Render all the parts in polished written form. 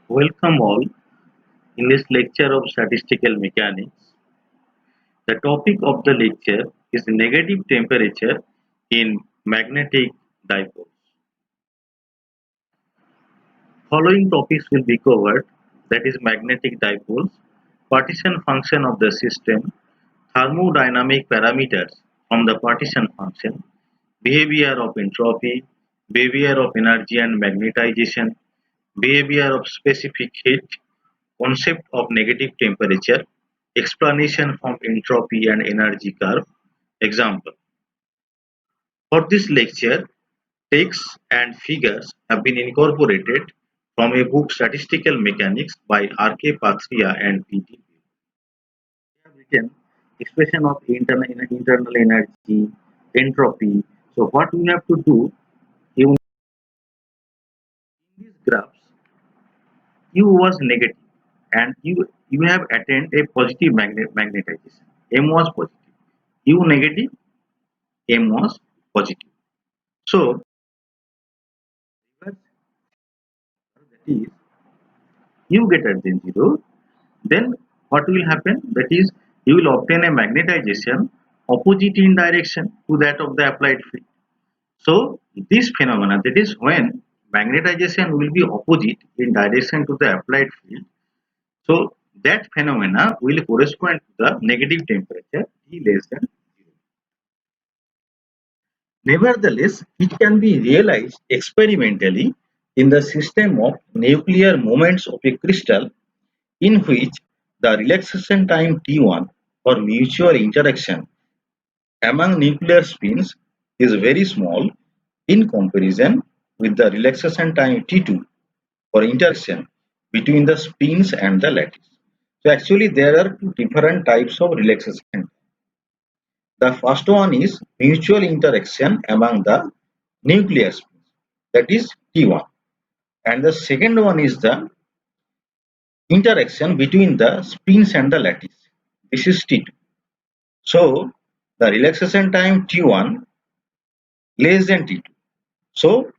Welcome all in this lecture of statistical mechanics. The topic of the lecture is negative temperature in magnetic dipoles. Following topics will be covered, that is magnetic dipoles, partition function of the system, thermodynamic parameters from the partition function, behavior of entropy, behavior of energy and magnetization, behavior of specific heat, concept of negative temperature, explanation from entropy and energy curve. Example. For this lecture, texts and figures have been incorporated from a book Statistical Mechanics by R.K. Pathria and P.T. They have written expression of internal energy, entropy. So what we have to do, in these graphs, Q was negative and you have attained a positive magnetization. M was positive. U negative, M was positive. So that is U greater than 0, then what will happen? That is you will obtain a magnetization opposite in direction to that of the applied field. So this phenomena, that is when magnetization will be opposite in direction to the applied field. So that phenomena will correspond to the negative temperature T less than 0. Nevertheless, it can be realized experimentally in the system of nuclear moments of a crystal in which the relaxation time T1 for mutual interaction among nuclear spins is very small in comparison with the relaxation time T2 for interaction between the spins and the lattice. So actually there are two different types of relaxation. The first one is mutual interaction among the nuclear spins, that is T1, and the second one is the interaction between the spins and the lattice. This is T2. So the relaxation time T1 less than T2. So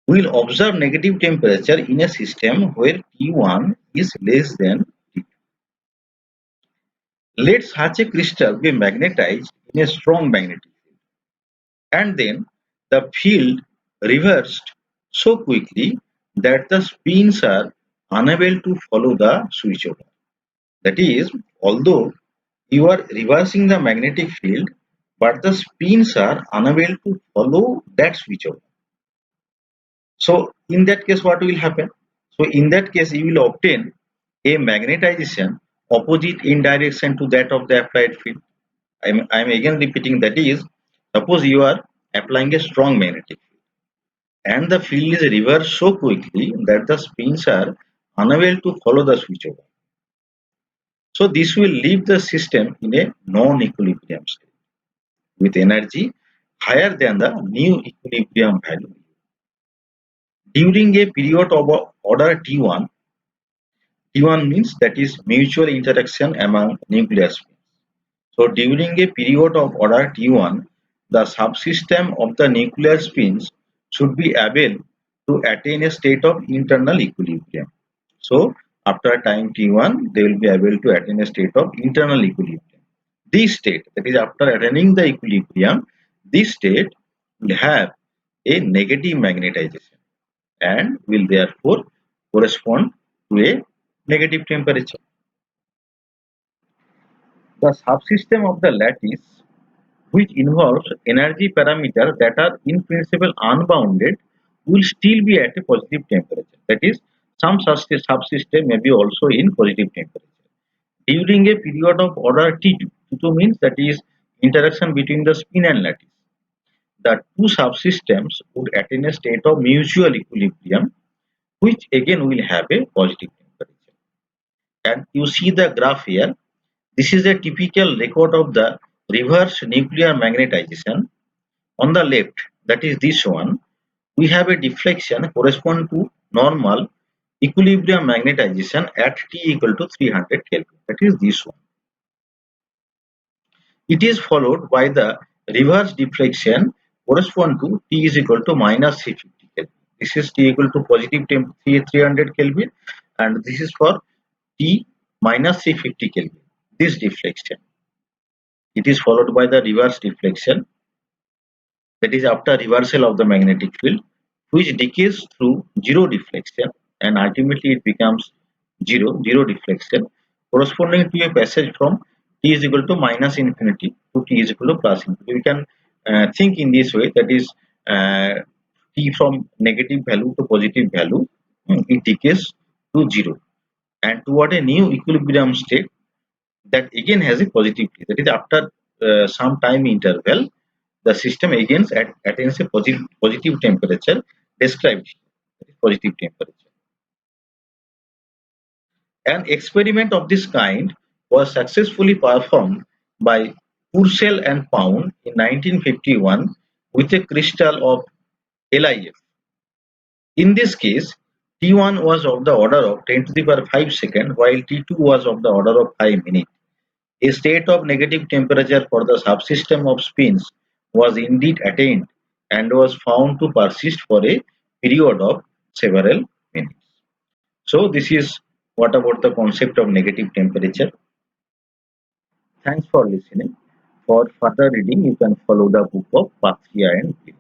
we will observe negative temperature in a system where T1 is less than T2. Let such a crystal be magnetized in a strong magnetic field, and then the field reversed so quickly that the spins are unable to follow the switchover. That is, although you are reversing the magnetic field, but the spins are unable to follow that switchover. So in that case, what will happen? So in that case, you will obtain a magnetization opposite in direction to that of the applied field. I'm again repeating, that is, suppose you are applying a strong magnetic field and the field is reversed so quickly that the spins are unable to follow the switchover. So this will leave the system in a non-equilibrium state with energy higher than the new equilibrium value. During a period of order T1, T1 means that is mutual interaction among nuclear spins. So during a period of order T1, the subsystem of the nuclear spins should be able to attain a state of internal equilibrium. So after time T1, they will be able to attain a state of internal equilibrium. This state, that is after attaining the equilibrium, this state will have a negative magnetization and will therefore correspond to a negative temperature. The subsystem of the lattice, which involves energy parameters that are in principle unbounded, will still be at a positive temperature. That is, some subsystem may be also in positive temperature. During a period of order T2, T2 means that is interaction between the spin and lattice, the two subsystems would attain a state of mutual equilibrium, which again will have a positive temperature. And you see the graph here. This is a typical record of the reverse nuclear magnetization. On the left, that is this one, we have a deflection corresponding to normal equilibrium magnetization at T equal to 300 Kelvin. That is this one. It is followed by the reverse deflection corresponding to T is equal to minus 350 Kelvin. this is T equal to positive 300 Kelvin, and this is for T minus 350 Kelvin. This deflection, it is followed by the reverse deflection, that is after reversal of the magnetic field, which decays through zero deflection, and ultimately it becomes zero deflection, corresponding to a passage from T is equal to minus infinity to T is equal to plus infinity. We can think in this way, that is uh, T from negative value to positive value, it decays to zero and toward a new equilibrium state that again has a positive T. That is after some time interval, the system again attains a positive temperature described here, positive temperature. An experiment of this kind was successfully performed by Purcell and Pound in 1951 with a crystal of LiF. In this case, T1 was of the order of 10 to the power 5 second, while T2 was of the order of 5 minutes. A state of negative temperature for the subsystem of spins was indeed attained and was found to persist for a period of several minutes. So this is what about the concept of negative temperature. Thanks for listening. For further reading, you can follow the book of Pathia and Pitt.